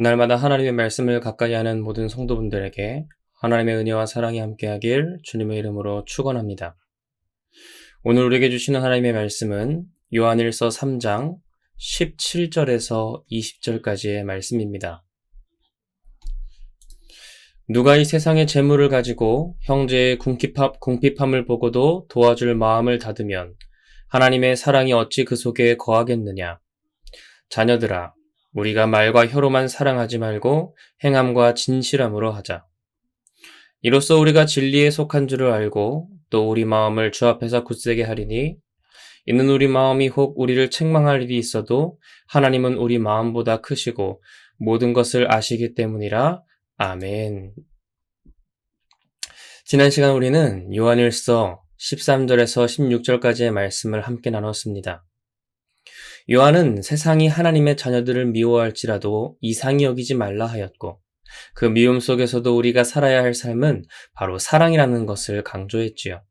날마다 하나님의 말씀을 가까이 하는 모든 성도분들에게 하나님의 은혜와 사랑이 함께하길 주님의 이름으로 축원합니다. 오늘 우리에게 주시는 하나님의 말씀은 요한일서 3장 17절에서 20절까지의 말씀입니다. 누가 이 세상의 재물을 가지고 형제의 궁핍함을 보고도 도와줄 마음을 닫으면 하나님의 사랑이 어찌 그 속에 거하겠느냐. 자녀들아, 우리가 말과 혀로만 사랑하지 말고 행함과 진실함으로 하자. 이로써 우리가 진리에 속한 줄을 알고 또 우리 마음을 주 앞에서 굳세게 하리니 이는 우리 마음이 혹 우리를 책망할 일이 있어도 하나님은 우리 마음보다 크시고 모든 것을 아시기 때문이라. 아멘. 지난 시간 우리는 요한일서 13절에서 16절까지의 말씀을 함께 나눴습니다. 요한은 세상이 하나님의 자녀들을 미워할지라도 이상히 여기지 말라 하였고 그 미움 속에서도 우리가 살아야 할 삶은 바로 사랑이라는 것을 강조했지요.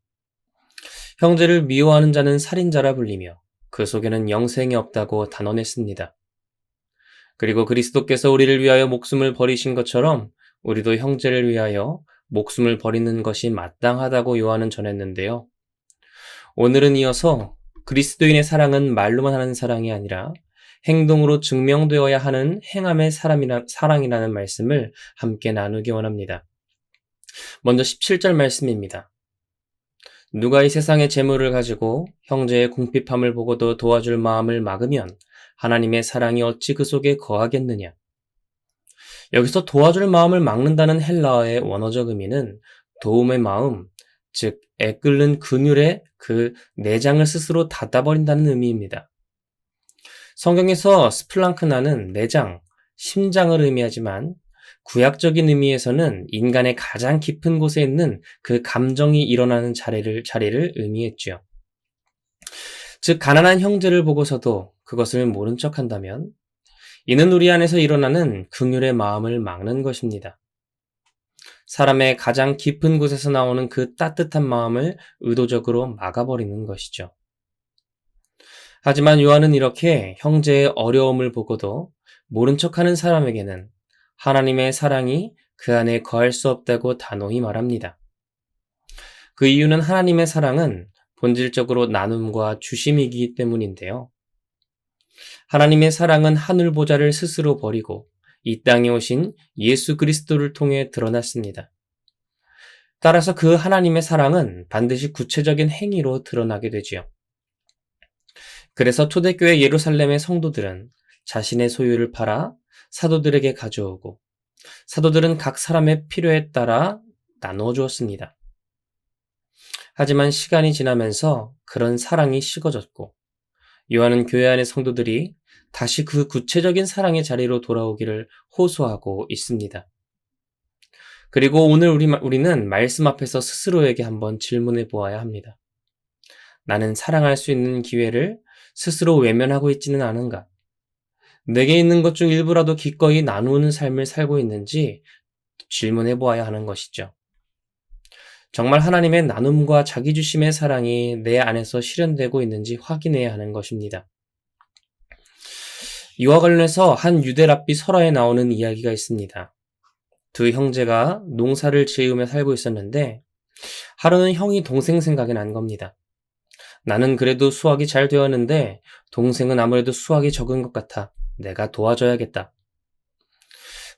형제를 미워하는 자는 살인자라 불리며 그 속에는 영생이 없다고 단언했습니다. 그리고 그리스도께서 우리를 위하여 목숨을 버리신 것처럼 우리도 형제를 위하여 목숨을 버리는 것이 마땅하다고 요한은 전했는데요. 오늘은 이어서 그리스도인의 사랑은 말로만 하는 사랑이 아니라 행동으로 증명되어야 하는 행함의 사랑이라는 말씀을 함께 나누기 원합니다. 먼저 17절 말씀입니다. 누가 이 세상의 재물을 가지고 형제의 궁핍함을 보고도 도와줄 마음을 막으면 하나님의 사랑이 어찌 그 속에 거하겠느냐. 여기서 도와줄 마음을 막는다는 헬라어의 원어적 의미는 도움의 마음, 즉 애끓는 근육의 그 내장을 스스로 닫아버린다는 의미입니다. 성경에서 스플랑크나는 내장, 심장을 의미하지만 구약적인 의미에서는 인간의 가장 깊은 곳에 있는 그 감정이 일어나는 자리를 의미했죠. 즉 가난한 형제를 보고서도 그것을 모른 척한다면 이는 우리 안에서 일어나는 긍휼의 마음을 막는 것입니다. 사람의 가장 깊은 곳에서 나오는 그 따뜻한 마음을 의도적으로 막아버리는 것이죠. 하지만 요한은 이렇게 형제의 어려움을 보고도 모른 척하는 사람에게는 하나님의 사랑이 그 안에 거할 수 없다고 단호히 말합니다. 그 이유는 하나님의 사랑은 본질적으로 나눔과 주심이기 때문인데요. 하나님의 사랑은 하늘 보좌를 스스로 버리고 이 땅에 오신 예수 그리스도를 통해 드러났습니다. 따라서 그 하나님의 사랑은 반드시 구체적인 행위로 드러나게 되지요. 그래서 초대교회 예루살렘의 성도들은 자신의 소유를 팔아 사도들에게 가져오고 사도들은 각 사람의 필요에 따라 나누어 주었습니다. 하지만 시간이 지나면서 그런 사랑이 식어졌고 요한은 교회 안의 성도들이 다시 그 구체적인 사랑의 자리로 돌아오기를 호소하고 있습니다. 그리고 오늘 우리는 말씀 앞에서 스스로에게 한번 질문해 보아야 합니다. 나는 사랑할 수 있는 기회를 스스로 외면하고 있지는 않은가? 내게 있는 것 중 일부라도 기꺼이 나누는 삶을 살고 있는지 질문해 보아야 하는 것이죠. 정말 하나님의 나눔과 자기주심의 사랑이 내 안에서 실현되고 있는지 확인해야 하는 것입니다. 이와 관련해서 한 유대 랍비 설화에 나오는 이야기가 있습니다. 두 형제가 농사를 지으며 살고 있었는데 하루는 형이 동생 생각이 난 겁니다. 나는 그래도 수확이 잘 되었는데 동생은 아무래도 수확이 적은 것 같아. 내가 도와줘야겠다.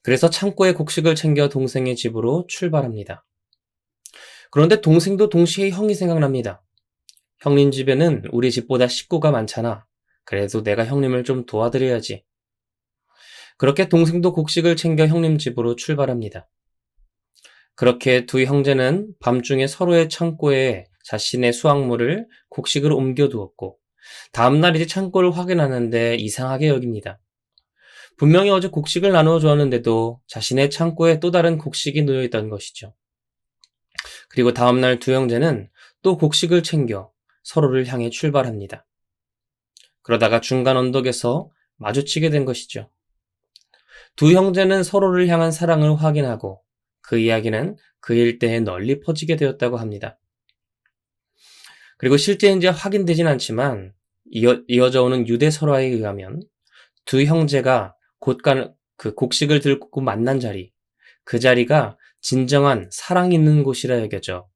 그래서 창고에 곡식을 챙겨 동생의 집으로 출발합니다. 그런데 동생도 동시에 형이 생각납니다. 형님 집에는 우리 집보다 식구가 많잖아. 그래도 내가 형님을 좀 도와드려야지. 그렇게 동생도 곡식을 챙겨 형님 집으로 출발합니다. 그렇게 두 형제는 밤중에 서로의 창고에 자신의 수확물을 곡식으로 옮겨두었고 다음날 이제 창고를 확인하는데 이상하게 여깁니다. 분명히 어제 곡식을 나누어 주었는데도 자신의 창고에 또 다른 곡식이 놓여있던 것이죠. 그리고 다음날 두 형제는 또 곡식을 챙겨 서로를 향해 출발합니다. 그러다가 중간 언덕에서 마주치게 된 것이죠. 두 형제는 서로를 향한 사랑을 확인하고 그 이야기는 그 일대에 널리 퍼지게 되었다고 합니다. 그리고 실제 이제 확인되진 않지만 이어져 오는 유대 설화에 의하면 두 형제가 그 곡식을 들고 만난 자리, 그 자리가 진정한 사랑 있는 곳이라 여겨져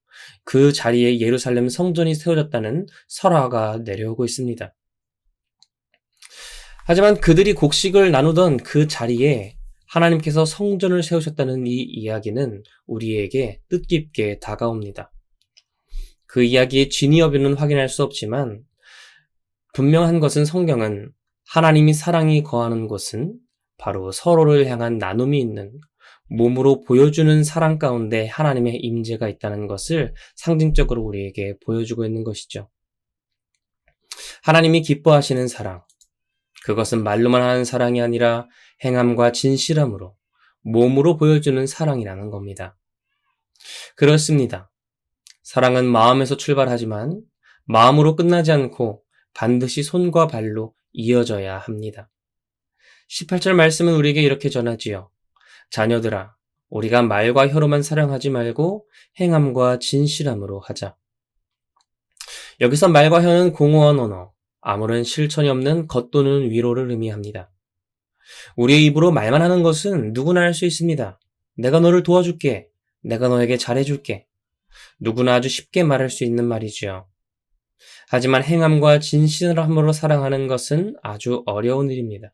그 자리에 예루살렘 성전이 세워졌다는 설화가 내려오고 있습니다. 하지만 그들이 곡식을 나누던 그 자리에 하나님께서 성전을 세우셨다는 이 이야기는 우리에게 뜻깊게 다가옵니다. 그 이야기의 진위 여부는 확인할 수 없지만 분명한 것은 성경은 하나님이 사랑이 거하는 곳은 바로 서로를 향한 나눔이 있는 몸으로 보여주는 사랑 가운데 하나님의 임재가 있다는 것을 상징적으로 우리에게 보여주고 있는 것이죠. 하나님이 기뻐하시는 사랑, 그것은 말로만 하는 사랑이 아니라 행함과 진실함으로 몸으로 보여주는 사랑이라는 겁니다. 그렇습니다. 사랑은 마음에서 출발하지만 마음으로 끝나지 않고 반드시 손과 발로 이어져야 합니다. 18절 말씀은 우리에게 이렇게 전하지요. 자녀들아, 우리가 말과 혀로만 사랑하지 말고 행함과 진실함으로 하자. 여기서 말과 혀는 공허한 언어, 아무런 실천이 없는 겉도는 위로를 의미합니다. 우리의 입으로 말만 하는 것은 누구나 할 수 있습니다. 내가 너를 도와줄게. 내가 너에게 잘해줄게. 누구나 아주 쉽게 말할 수 있는 말이지요. 하지만 행함과 진실함으로 사랑하는 것은 아주 어려운 일입니다.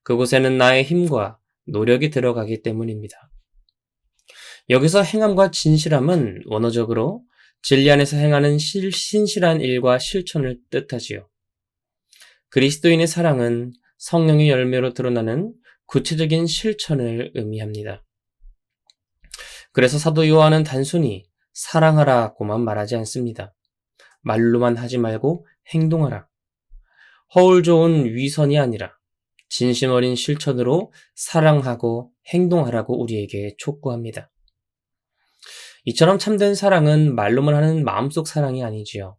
그곳에는 나의 힘과 노력이 들어가기 때문입니다. 여기서 행함과 진실함은 원어적으로 진리 안에서 행하는 신실한 일과 실천을 뜻하지요. 그리스도인의 사랑은 성령의 열매로 드러나는 구체적인 실천을 의미합니다. 그래서 사도 요한은 단순히 사랑하라고만 말하지 않습니다. 말로만 하지 말고 행동하라. 허울 좋은 위선이 아니라 진심 어린 실천으로 사랑하고 행동하라고 우리에게 촉구합니다. 이처럼 참된 사랑은 말로만 하는 마음속 사랑이 아니지요.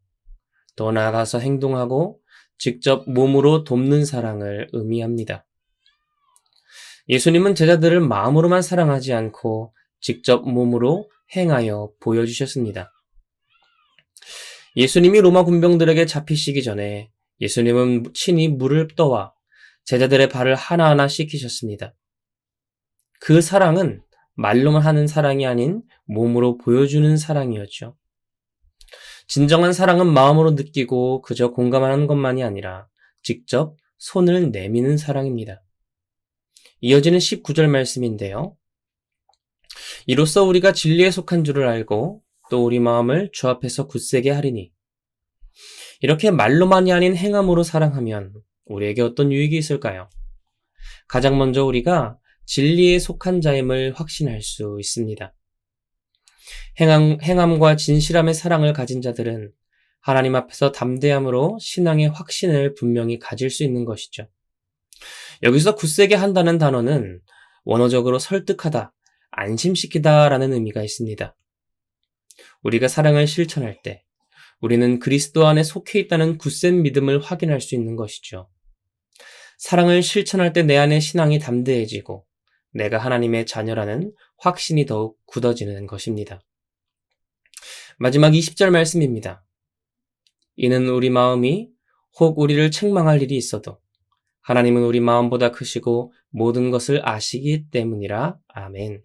더 나아가서 행동하고 직접 몸으로 돕는 사랑을 의미합니다. 예수님은 제자들을 마음으로만 사랑하지 않고 직접 몸으로 행하여 보여주셨습니다. 예수님이 로마 군병들에게 잡히시기 전에 예수님은 친히 물을 떠와 제자들의 발을 하나하나 씻기셨습니다. 그 사랑은 말로만 하는 사랑이 아닌 몸으로 보여주는 사랑이었죠. 진정한 사랑은 마음으로 느끼고 그저 공감하는 것만이 아니라 직접 손을 내미는 사랑입니다. 이어지는 19절 말씀인데요. 이로써 우리가 진리에 속한 줄을 알고 또 우리 마음을 주 앞에서 굳세게 하리니. 이렇게 말로만이 아닌 행함으로 사랑하면 우리에게 어떤 유익이 있을까요? 가장 먼저 우리가 진리에 속한 자임을 확신할 수 있습니다. 행함과 진실함의 사랑을 가진 자들은 하나님 앞에서 담대함으로 신앙의 확신을 분명히 가질 수 있는 것이죠. 여기서 굳세게 한다는 단어는 원어적으로 설득하다, 안심시키다 라는 의미가 있습니다. 우리가 사랑을 실천할 때 우리는 그리스도 안에 속해 있다는 굳센 믿음을 확인할 수 있는 것이죠. 사랑을 실천할 때 내 안의 신앙이 담대해지고 내가 하나님의 자녀라는 확신이 더욱 굳어지는 것입니다. 마지막 20절 말씀입니다. 이는 우리 마음이 혹 우리를 책망할 일이 있어도 하나님은 우리 마음보다 크시고 모든 것을 아시기 때문이라. 아멘.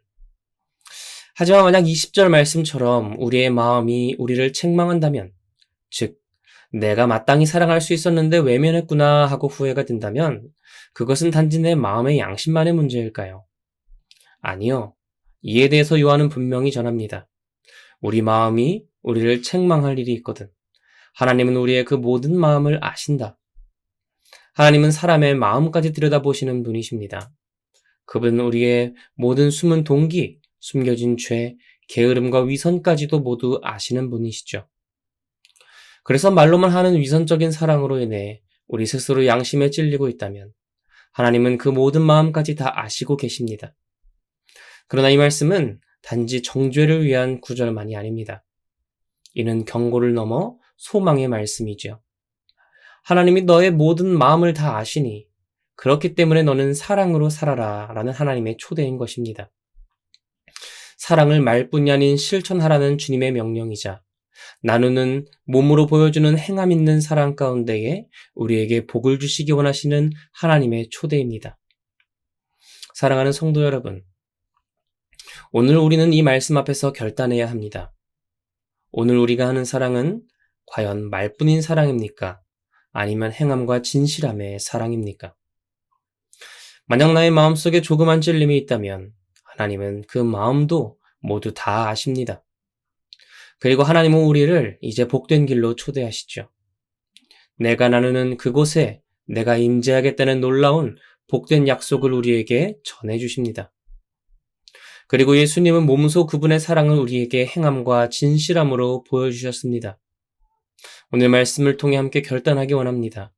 하지만 만약 20절 말씀처럼 우리의 마음이 우리를 책망한다면, 즉 내가 마땅히 사랑할 수 있었는데 외면했구나 하고 후회가 든다면 그것은 단지 내 마음의 양심만의 문제일까요? 아니요. 이에 대해서 요한은 분명히 전합니다. 우리 마음이 우리를 책망할 일이 있거든. 하나님은 우리의 그 모든 마음을 아신다. 하나님은 사람의 마음까지 들여다보시는 분이십니다. 그분은 우리의 모든 숨은 동기, 숨겨진 죄, 게으름과 위선까지도 모두 아시는 분이시죠. 그래서 말로만 하는 위선적인 사랑으로 인해 우리 스스로 양심에 찔리고 있다면 하나님은 그 모든 마음까지 다 아시고 계십니다. 그러나 이 말씀은 단지 정죄를 위한 구절만이 아닙니다. 이는 경고를 넘어 소망의 말씀이죠. 하나님이 너의 모든 마음을 다 아시니 그렇기 때문에 너는 사랑으로 살아라 라는 하나님의 초대인 것입니다. 사랑을 말뿐이 아닌 실천하라는 주님의 명령이자 나누는 몸으로 보여주는 행함 있는 사랑 가운데에 우리에게 복을 주시기 원하시는 하나님의 초대입니다. 사랑하는 성도 여러분, 오늘 우리는 이 말씀 앞에서 결단해야 합니다. 오늘 우리가 하는 사랑은 과연 말뿐인 사랑입니까? 아니면 행함과 진실함의 사랑입니까? 만약 나의 마음속에 조그만 찔림이 있다면 하나님은 그 마음도 모두 다 아십니다. 그리고 하나님은 우리를 이제 복된 길로 초대하시죠. 내가 나누는 그곳에 내가 임재하겠다는 놀라운 복된 약속을 우리에게 전해주십니다. 그리고 예수님은 몸소 그분의 사랑을 우리에게 행함과 진실함으로 보여주셨습니다. 오늘 말씀을 통해 함께 결단하기 원합니다.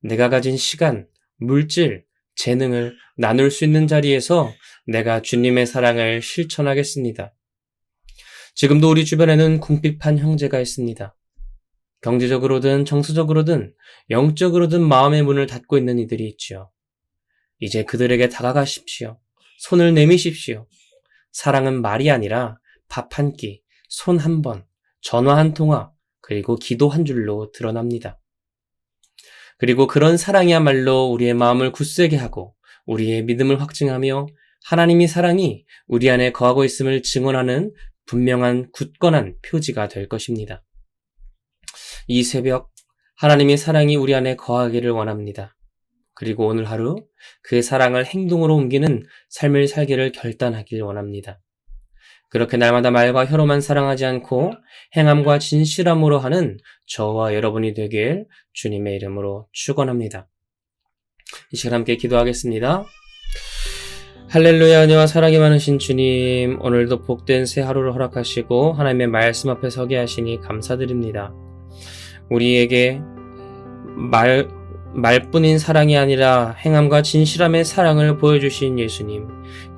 내가 가진 시간, 물질, 재능을 나눌 수 있는 자리에서 내가 주님의 사랑을 실천하겠습니다. 지금도 우리 주변에는 궁핍한 형제가 있습니다. 경제적으로든 정서적으로든 영적으로든 마음의 문을 닫고 있는 이들이 있지요. 이제 그들에게 다가가십시오. 손을 내미십시오. 사랑은 말이 아니라 밥 한 끼, 손 한 번, 전화 한 통화, 그리고 기도 한 줄로 드러납니다. 그리고 그런 사랑이야말로 우리의 마음을 굳세게 하고 우리의 믿음을 확증하며 하나님의 사랑이 우리 안에 거하고 있음을 증언하는 분명한 굳건한 표지가 될 것입니다. 이 새벽 하나님의 사랑이 우리 안에 거하기를 원합니다. 그리고 오늘 하루 그 사랑을 행동으로 옮기는 삶을 살기를 결단하길 원합니다. 그렇게 날마다 말과 혀로만 사랑하지 않고 행함과 진실함으로 하는 저와 여러분이 되길 주님의 이름으로 축원합니다. 이 시간 함께 기도하겠습니다. 할렐루야. 은혜와 사랑이 많으신 주님, 오늘도 복된 새 하루를 허락하시고 하나님의 말씀 앞에 서게 하시니 감사드립니다. 우리에게 말뿐인 사랑이 아니라 행함과 진실함의 사랑을 보여주신 예수님,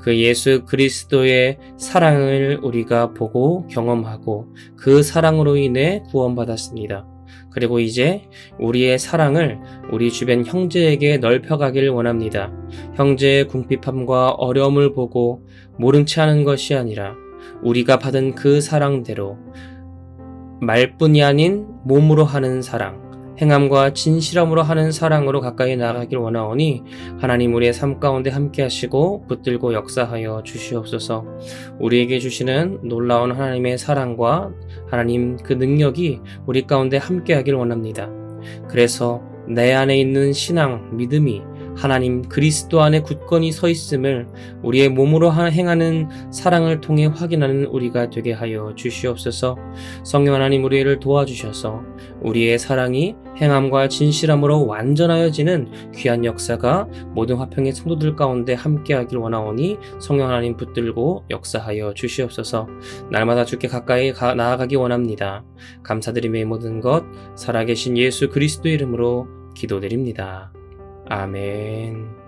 그 예수 그리스도의 사랑을 우리가 보고 경험하고 그 사랑으로 인해 구원받았습니다. 그리고 이제 우리의 사랑을 우리 주변 형제에게 넓혀가길 원합니다. 형제의 궁핍함과 어려움을 보고 모른 채 하는 것이 아니라 우리가 받은 그 사랑대로 말뿐이 아닌 몸으로 하는 사랑, 행함과 진실함으로 하는 사랑으로 가까이 나아가길 원하오니 하나님 우리의 삶 가운데 함께 하시고 붙들고 역사하여 주시옵소서. 우리에게 주시는 놀라운 하나님의 사랑과 하나님 그 능력이 우리 가운데 함께 하길 원합니다. 그래서 내 안에 있는 신앙, 믿음이 하나님 그리스도 안에 굳건히 서 있음을 우리의 몸으로 행하는 사랑을 통해 확인하는 우리가 되게 하여 주시옵소서. 성령 하나님 우리를 도와주셔서 우리의 사랑이 행함과 진실함으로 완전하여지는 귀한 역사가 모든 화평의 성도들 가운데 함께하길 원하오니 성령 하나님 붙들고 역사하여 주시옵소서. 날마다 주께 가까이 나아가기 원합니다. 감사드리며 모든 것 살아계신 예수 그리스도 이름으로 기도드립니다. 아멘.